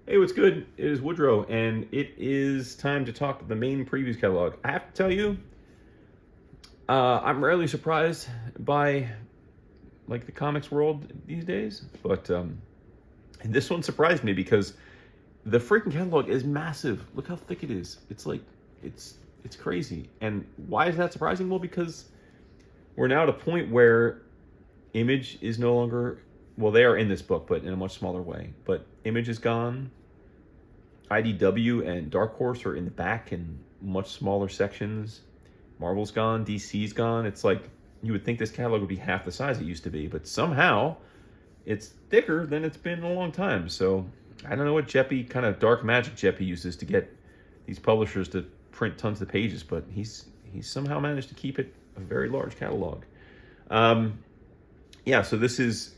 Hey, what's good? It is Woodrow, and it is time to talk the main previews catalog. I have to tell you, I'm rarely surprised by like the comics world these days, but this one surprised me because the freaking catalog is massive. Look how thick it is. It's like it's crazy. And why is that surprising? Well, because we're now at a point where Image is no longer, well, they are in this book, but in a much smaller way. But Image is gone. IDW and Dark Horse are in the back in much smaller sections. Marvel's gone, DC's gone. It's like you would think this catalog would be half the size it used to be, but somehow it's thicker than it's been in a long time. So I don't know what Jeppy, kind of dark magic Jeppy uses to get these publishers to print tons of pages, but he's somehow managed to keep it a very large catalog. Yeah, so this is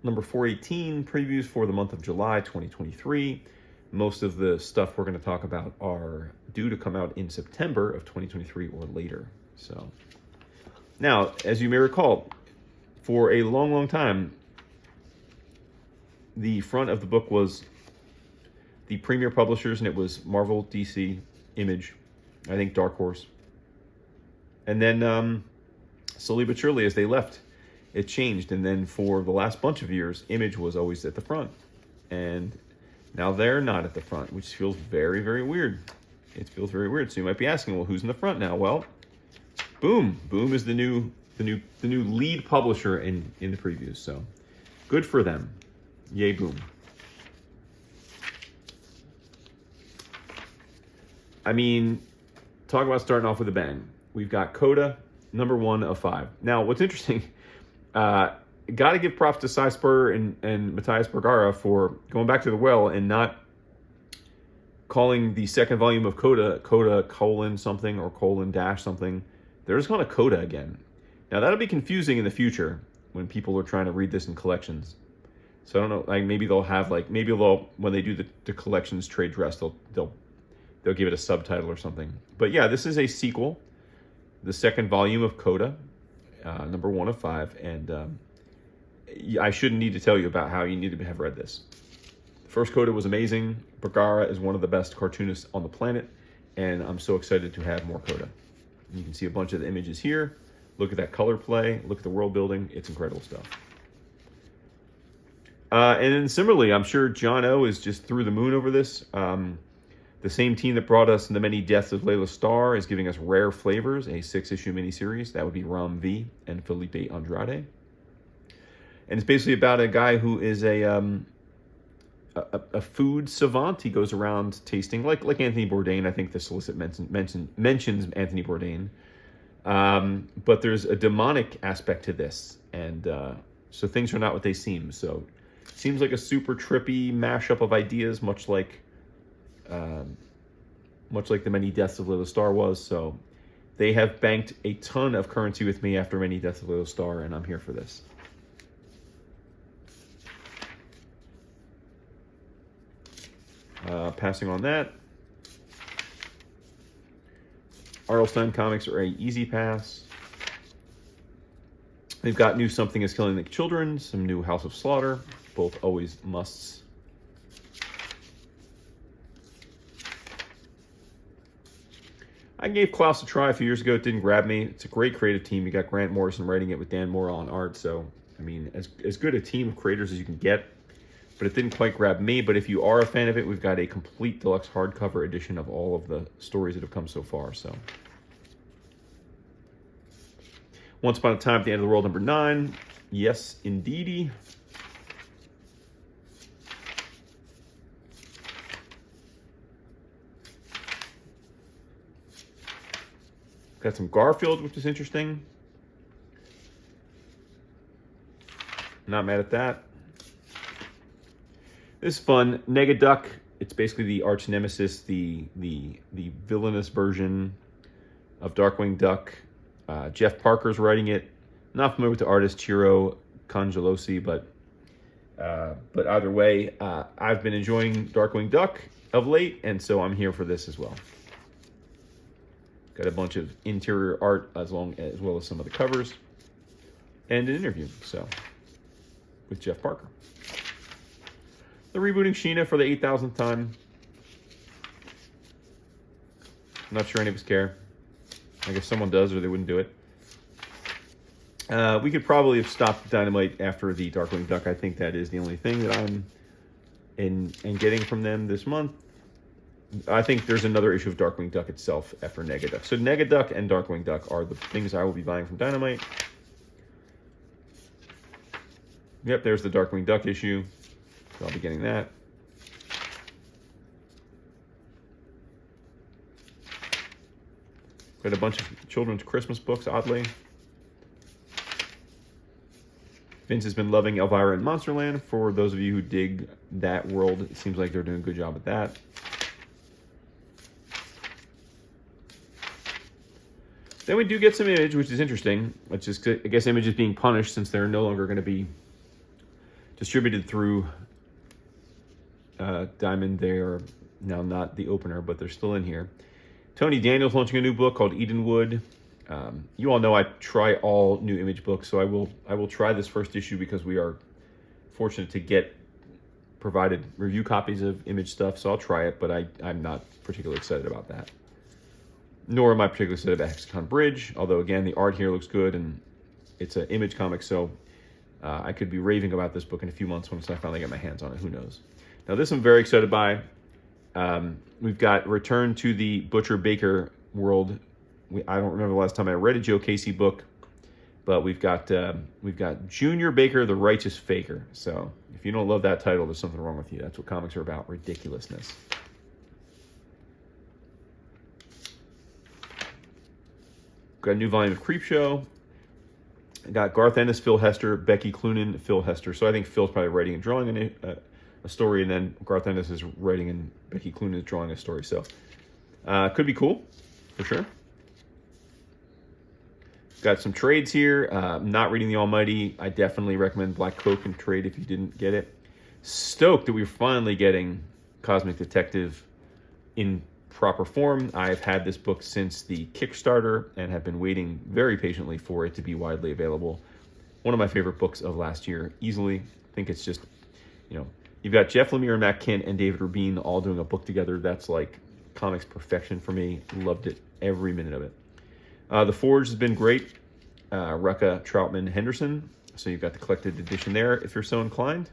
number 418, previews for the month of July 2023. Most of the stuff we're going to talk about are due to come out in September of 2023 or later. So now, as you may recall, for a long, long time, the front of the book was the premier publishers, and it was Marvel, DC, Image, I think Dark Horse. And then slowly but surely, as they left, it changed. And then for the last bunch of years, Image was always at the front. And now they're not at the front, which feels very, very weird. It feels very weird. So you might be asking, well, who's in the front now? Well, Boom. Boom is the new lead publisher in the previews. So good for them. Yay, Boom. I mean, talk about starting off with a bang. We've got Coda, number 1 of 5. Now, what's interesting, got to give props to Cy Spurr and Matthias Bergara for going back to the well and not calling the second volume of Coda colon something or colon dash something. They're just calling it Coda again. Now, that'll be confusing in the future when people are trying to read this in collections. So I don't know, like maybe they'll have when they do the collections trade dress, they'll give it a subtitle or something. But yeah, this is a sequel, the second volume of Coda, number 1 of 5, and I shouldn't need to tell you about how you need to have read this. First Coda was amazing. Bergara is one of the best cartoonists on the planet, and I'm so excited to have more Coda. You can see a bunch of the images here. Look at that color play. Look at the world building. It's incredible stuff. And then similarly, I'm sure John O is just through the moon over this. The same team that brought us The Many Deaths of Layla Starr is giving us Rare Flavors, a 6-issue miniseries. That would be Ram V and Felipe Andrade. And it's basically about a guy who is a food savant. He goes around tasting, like Anthony Bourdain. I think the solicit mentions Anthony Bourdain. But there's a demonic aspect to this. And so things are not what they seem. So it seems like a super trippy mashup of ideas, much like The Many Deaths of Layla Starr was. So they have banked a ton of currency with me after Many Deaths of Layla Starr, and I'm here for this. Passing on that, R.L. Stine comics are a easy pass. They've got new Something is Killing the Children, some new House of Slaughter, both always musts. I gave Klaus a try a few years ago. It didn't grab me. It's a great creative team. You got Grant Morrison writing it with Dan Mora on art. So, I mean, as good a team of creators as you can get. But it didn't quite grab me. But if you are a fan of it, we've got a complete deluxe hardcover edition of all of the stories that have come so far. So, Once Upon a Time at the End of the World, number 9. Yes, indeedy. Got some Garfield, which is interesting. Not mad at that. This is fun. Negaduck. It's basically the arch nemesis, the villainous version of Darkwing Duck. Jeff Parker's writing it. Not familiar with the artist Ciro Congelosi, but either way, I've been enjoying Darkwing Duck of late, and so I'm here for this as well. Got a bunch of interior art as well as some of the covers, and an interview. So with Jeff Parker. They're rebooting Sheena for the 8,000th time. I'm not sure any of us care. I guess someone does, or they wouldn't do it. We could probably have stopped Dynamite after the Darkwing Duck. I think that is the only thing that I'm in getting from them this month. I think there's another issue of Darkwing Duck itself after Negaduck. So Negaduck and Darkwing Duck are the things I will be buying from Dynamite. Yep, there's the Darkwing Duck issue. So I'll be getting that. Got a bunch of children's Christmas books, oddly. Vince has been loving Elvira and Monsterland. For those of you who dig that world, it seems like they're doing a good job at that. Then we do get some Image, which is interesting. It's just, I guess Image is being punished since they're no longer going to be distributed through Diamond. They are now not the opener, but they're still in here. Tony Daniel's launching a new book called Edenwood. You all know I try all new Image books, so I will try this first issue because we are fortunate to get provided review copies of Image stuff, so I'll try it, but I'm not particularly excited about that. Nor am I particularly excited about Hexagon Bridge, although again, the art here looks good, and it's an Image comic, so I could be raving about this book in a few months once I finally get my hands on it, who knows. Now this I'm very excited by. We've got Return to the Butcher Baker world. I don't remember the last time I read a Joe Casey book, but we've got Junior Baker, the Righteous Faker. So if you don't love that title, there's something wrong with you. That's what comics are about, ridiculousness. Got a new volume of Creepshow. Got Garth Ennis, Phil Hester, Becky Cloonan, Phil Hester. So I think Phil's probably writing and drawing a story, and then Garth Ennis is writing and Becky Cloonan is drawing a story. So could be cool, for sure. Got some trades here. Not reading The Almighty. I definitely recommend Black Cloak and trade if you didn't get it. Stoked that we're finally getting Cosmic Detective in proper form. I've had this book since the Kickstarter and have been waiting very patiently for it to be widely available. One of my favorite books of last year, easily. I think it's just, you've got Jeff Lemire and Matt Kent and David Rubin all doing a book together. That's like comics perfection for me. Loved it, every minute of it. The Forge has been great. Rucka, Troutman, Henderson. So you've got the collected edition there if you're so inclined.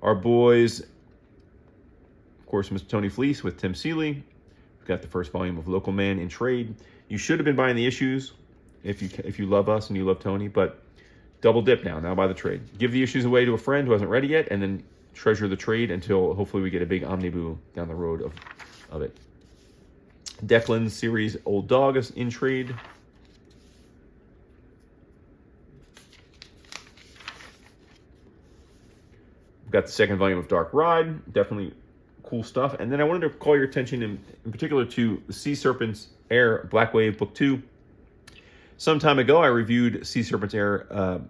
Our boys, of course, Mr. Tony Fleece with Tim Seeley. We've got the first volume of Local Man in trade. You should have been buying the issues if you love us and you love Tony, but double dip now buy the trade. Give the issues away to a friend who hasn't read it yet, and then treasure the trade until hopefully we get a big omnibus down the road of it. Declan's series Old Dog is in trade. We've got the second volume of Dark Ride. Definitely cool stuff. And then I wanted to call your attention in particular to the Sea Serpent's Air Black Wave Book 2. Some time ago, I reviewed Sea Serpent's Air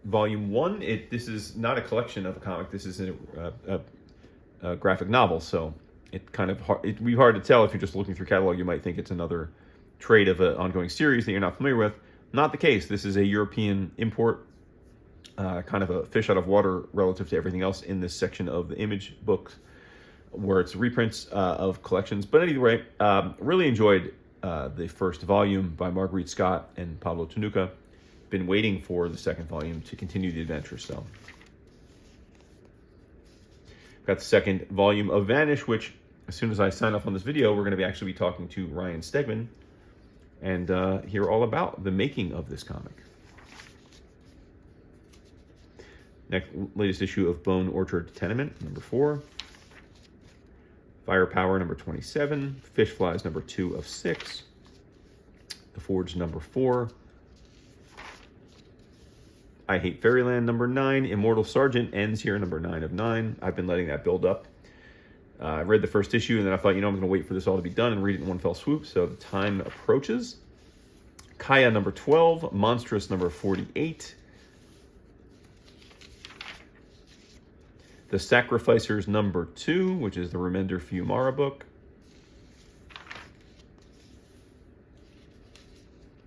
Volume 1. This is not a collection of a comic. This is a graphic novel, so it'd be hard to tell if you're just looking through catalog. You might think it's another trade of an ongoing series that you're not familiar with. Not the case. This is a European import, kind of a fish out of water relative to everything else in this section of the Image books, where it's reprints of collections. But anyway, really enjoyed the first volume by Marguerite Scott and Pablo Tunuca. Been waiting for the second volume to continue the adventure. So got the second volume of Vanish, which as soon as I sign off on this video, we're going to actually be talking to Ryan Stegman and hear all about the making of this comic. Latest issue of Bone Orchard Tenement, number 4. Firepower, number 27. Fish Flies, number 2 of 6. The Forge, number 4. I Hate Fairyland, number 9. Immortal Sergeant ends here, number 9 of 9. I've been letting that build up. I read the first issue, and then I thought, I'm going to wait for this all to be done and read it in one fell swoop, so the time approaches. Kaya, number 12. Monstrous, number 48. The Sacrificers, number 2, which is the Remender Fiumara book.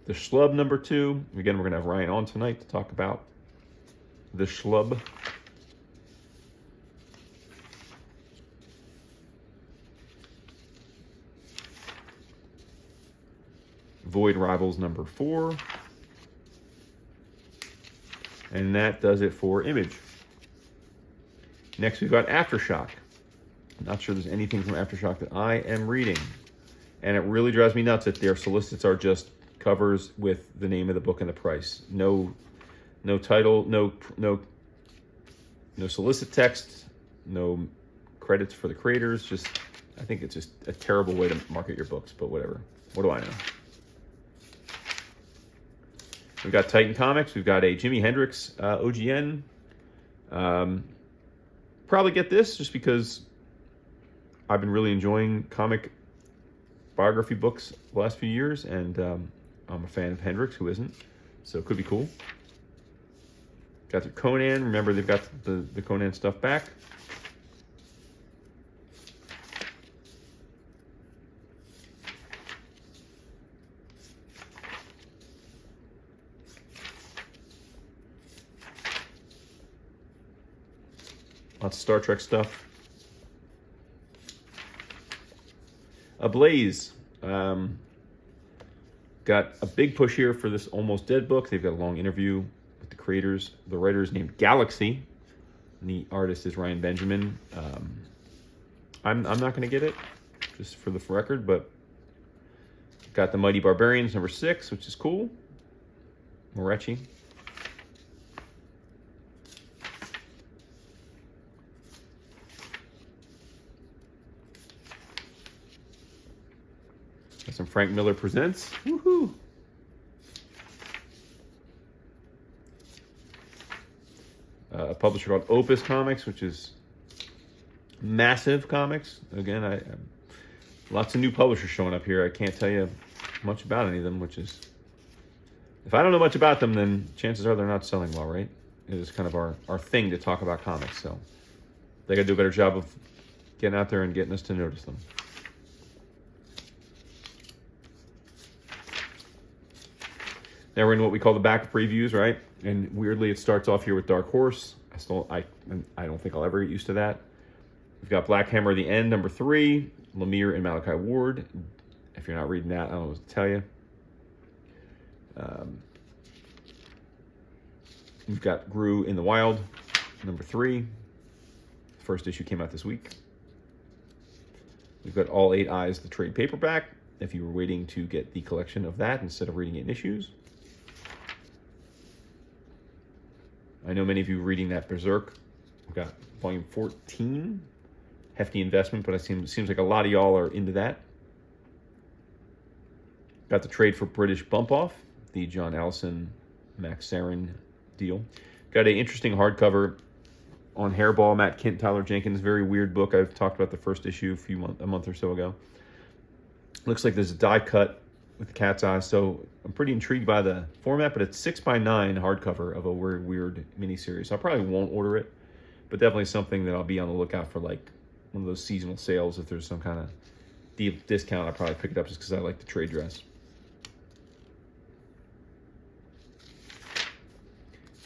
The Schlub, number 2. Again, we're going to have Ryan on tonight to talk about The Schlub. Void Rivals number 4. And that does it for Image. Next, we've got Aftershock. I'm not sure there's anything from Aftershock that I am reading. And it really drives me nuts that their solicits are just covers with the name of the book and the price. No title, no solicit text, no credits for the creators. I think it's just a terrible way to market your books, but whatever. What do I know? We've got Titan Comics. We've got a Jimi Hendrix OGN. Probably get this just because I've been really enjoying comic biography books the last few years, and I'm a fan of Hendrix, who isn't? So it could be cool. Got the Conan. Remember, they've got the Conan stuff back. Lots of Star Trek stuff. Ablaze. Got a big push here for this Almost Dead book. They've got a long interview with the creators. The writer is named Galaxy, and the artist is Ryan Benjamin. I'm not going to get it, just for the record, but got the Mighty Barbarians number 6, which is cool. Moretti. Got some Frank Miller Presents. Woohoo! A publisher called Opus Comics, which is massive comics. Again, lots of new publishers showing up here. I can't tell you much about any of them, which is, if I don't know much about them, then chances are they're not selling well, right? It is kind of our thing to talk about comics, so they got to do a better job of getting out there and getting us to notice them. Now we're in what we call the back previews, right? And weirdly, it starts off here with Dark Horse. I don't think I'll ever get used to that. We've got Black Hammer: The End, number 3, Lemire and Malachi Ward. If you're not reading that, I don't know what to tell you. We've got Gru in the Wild, number 3. First issue came out this week. We've got All 8 Eyes, the trade paperback, if you were waiting to get the collection of that instead of reading it in issues. I know many of you are reading that Berserk. We've got volume 14. Hefty investment, but it seems like a lot of y'all are into that. Got the trade for British Bump Off, the John Allison, Max Sarin deal. Got an interesting hardcover on Hairball, Matt Kint, Tyler Jenkins. Very weird book. I've talked about the first issue a month or so ago. Looks like there's a die cut with the cat's eyes, so I'm pretty intrigued by the format, but it's 6x9 hardcover of a weird miniseries. So I probably won't order it, but definitely something that I'll be on the lookout for, like one of those seasonal sales. If there's some kind of deep discount, I'll probably pick it up just because I like the trade dress.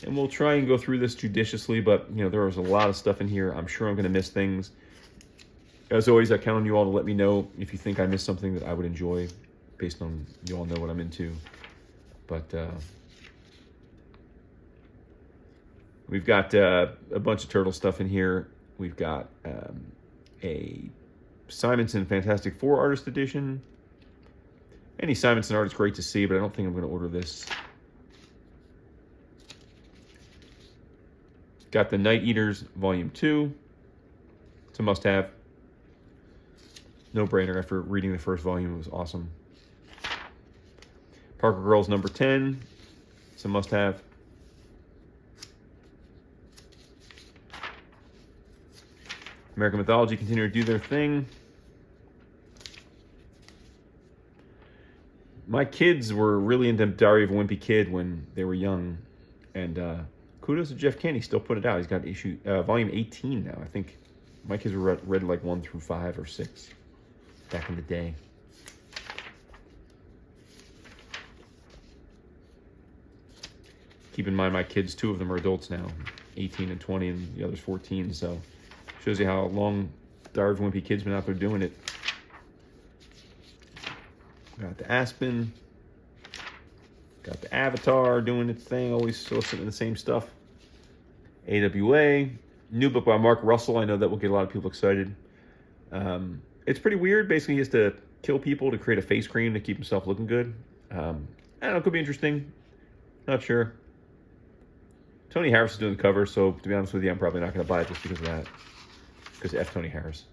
And we'll try and go through this judiciously, but there was a lot of stuff in here. I'm sure I'm going to miss things. As always, I count on you all to let me know if you think I missed something that I would enjoy, based on you all know what I'm into. But we've got a bunch of Turtle stuff in here. We've got a Simonson Fantastic Four Artist Edition. Any Simonson art is great to see, but I don't think I'm going to order this. Got the Night Eaters Volume 2. It's a must-have. No-brainer. After reading the first volume, it was awesome. Parker Girls number 10. It's a must-have. American Mythology continue to do their thing. My kids were really into Diary of a Wimpy Kid when they were young, and kudos to Jeff Candy, still put it out. He's got volume 18 now. I think my kids were read like 1 through 5 or 6 back in the day. Keep in mind, my kids, 2 of them are adults now, 18 and 20, and the other's 14, so shows you how long Diary of a Wimpy Kid's been out there doing it. Got the Aspen. Got the Avatar doing its thing, always soliciting the same stuff. AWA, new book by Mark Russell. I know that will get a lot of people excited. It's pretty weird. Basically, he has to kill people to create a face cream to keep himself looking good. I don't know, it could be interesting. Not sure. Tony Harris is doing the cover, so to be honest with you, I'm probably not going to buy it just because of that. Because F. Tony Harris.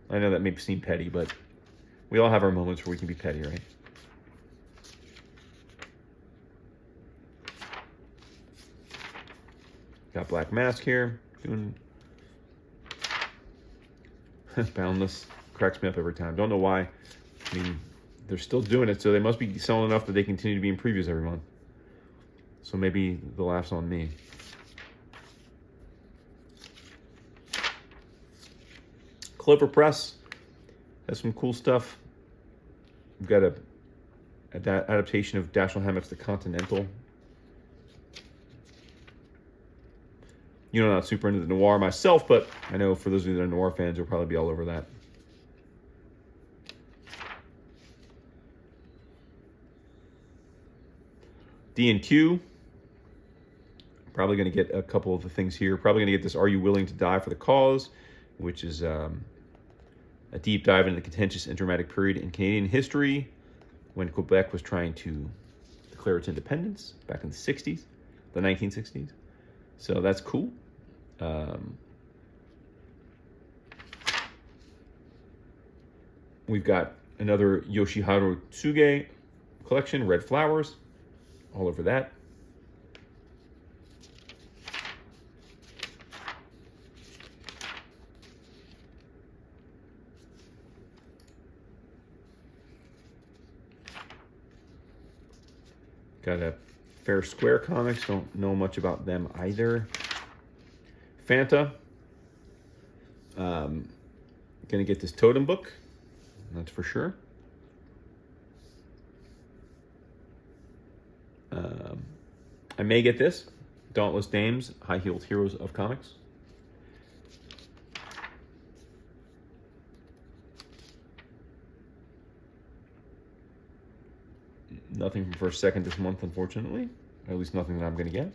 I know that may seem petty, but we all have our moments where we can be petty, right? Got Black Mask here, doing Boundless. Cracks me up every time. Don't know why. I mean, they're still doing it, so they must be selling enough that they continue to be in previews every month. So maybe the laugh's on me. Clover Press has some cool stuff. We've got a adaptation of Dashiell Hammett's The Continental. You know, I'm not super into the noir myself, but I know for those of you that are noir fans, you'll probably be all over that. D&Q. Probably going to get a couple of the things here. Probably going to get this Are You Willing to Die for the Cause, which is a deep dive into the contentious and dramatic period in Canadian history when Quebec was trying to declare its independence back in the 60s, the 1960s. So that's cool. We've got another Yoshiharu Tsuge collection, Red Flowers, all over that. Got a Fair Square Comics, don't know much about them either. Fanta. Gonna get this Totem book, that's for sure. I may get this Dauntless Dames, High Heeled Heroes of Comics. Nothing from First Second this month, unfortunately. Or at least nothing that I'm going to get.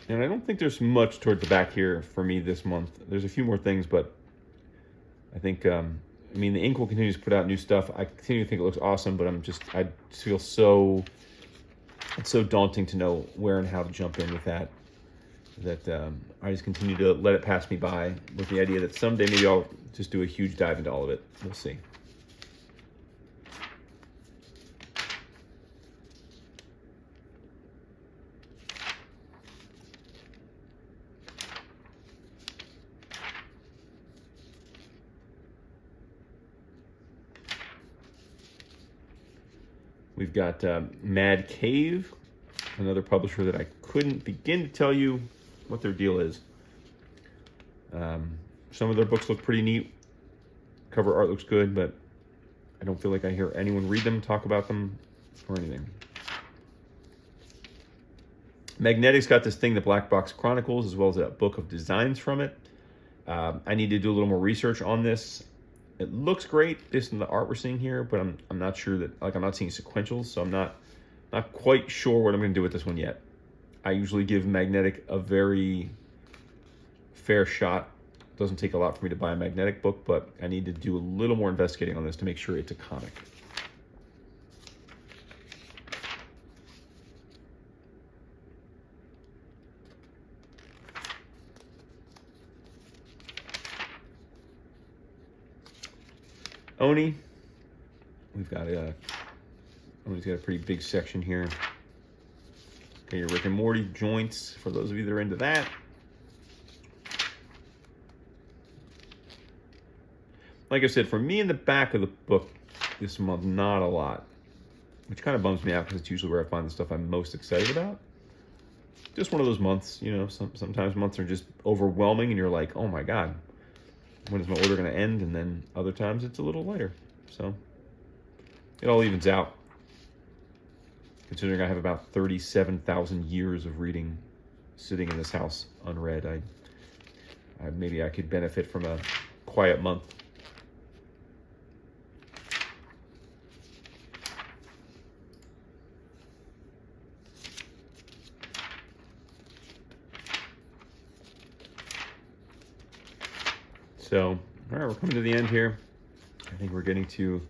And I don't think there's much toward the back here for me this month. There's a few more things, but I think, I mean, the Ink will continue to put out new stuff. I continue to think it looks awesome, but I just feel so, it's so daunting to know where and how to jump in with that. I just continue to let it pass me by with the idea that someday maybe I'll just do a huge dive into all of it. We'll see. We've got Mad Cave, another publisher that I couldn't begin to tell you what their deal is. Some of their books look pretty neat. Cover art looks good, but I don't feel like I hear anyone read them, talk about them, or anything. Magnetic's got this thing, the Black Box Chronicles, as well as a book of designs from it. I need to do a little more research on this. It looks great, based on the art we're seeing here, but I'm not sure that, like, I'm not seeing sequentials, so I'm not quite sure what I'm going to do with this one yet. I usually give Magnetic a very fair shot. Doesn't take a lot for me to buy a Magnetic book, but I need to do a little more investigating on this to make sure it's a comic. Oni. We've got Oni's got a pretty big section here. Got your Rick and Morty joints, for those of you that are into that. Like I said, for me in the back of the book this month, not a lot. Which kind of bums me out because it's usually where I find the stuff I'm most excited about. Just one of those months, you know, sometimes months are just overwhelming and you're like, oh my God, when is my order going to end? And then other times it's a little lighter. So it all evens out. Considering I have about 37,000 years of reading sitting in this house unread, maybe I could benefit from a quiet month. So, all right, we're coming to the end here. I think we're getting to,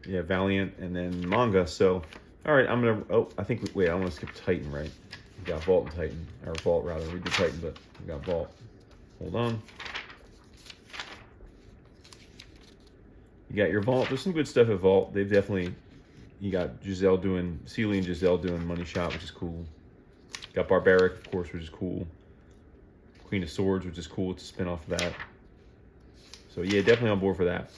yeah, Valiant and then manga. So, all right, I'm going to, wait, I want to skip Titan, right? We got Vault and Titan, or Vault rather. We did Titan, but we got Vault. Hold on. You got your Vault. There's some good stuff at Vault. They've definitely, you got Sealy and Giselle doing Money Shot, which is cool. Got Barbaric, of course, which is cool. Queen of Swords, which is cool. It's a spin-off of that. So yeah, definitely on board for that.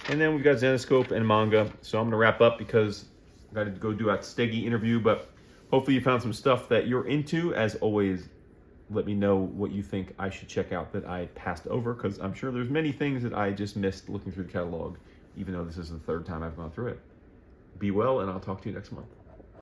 And then we've got Zenescope and manga. So I'm going to wrap up because I got to go do that Steggy interview. But hopefully you found some stuff that you're into. As always, let me know what you think I should check out that I passed over, because I'm sure there's many things that I just missed looking through the catalog, even though this is the third time I've gone through it. Be well, and I'll talk to you next month.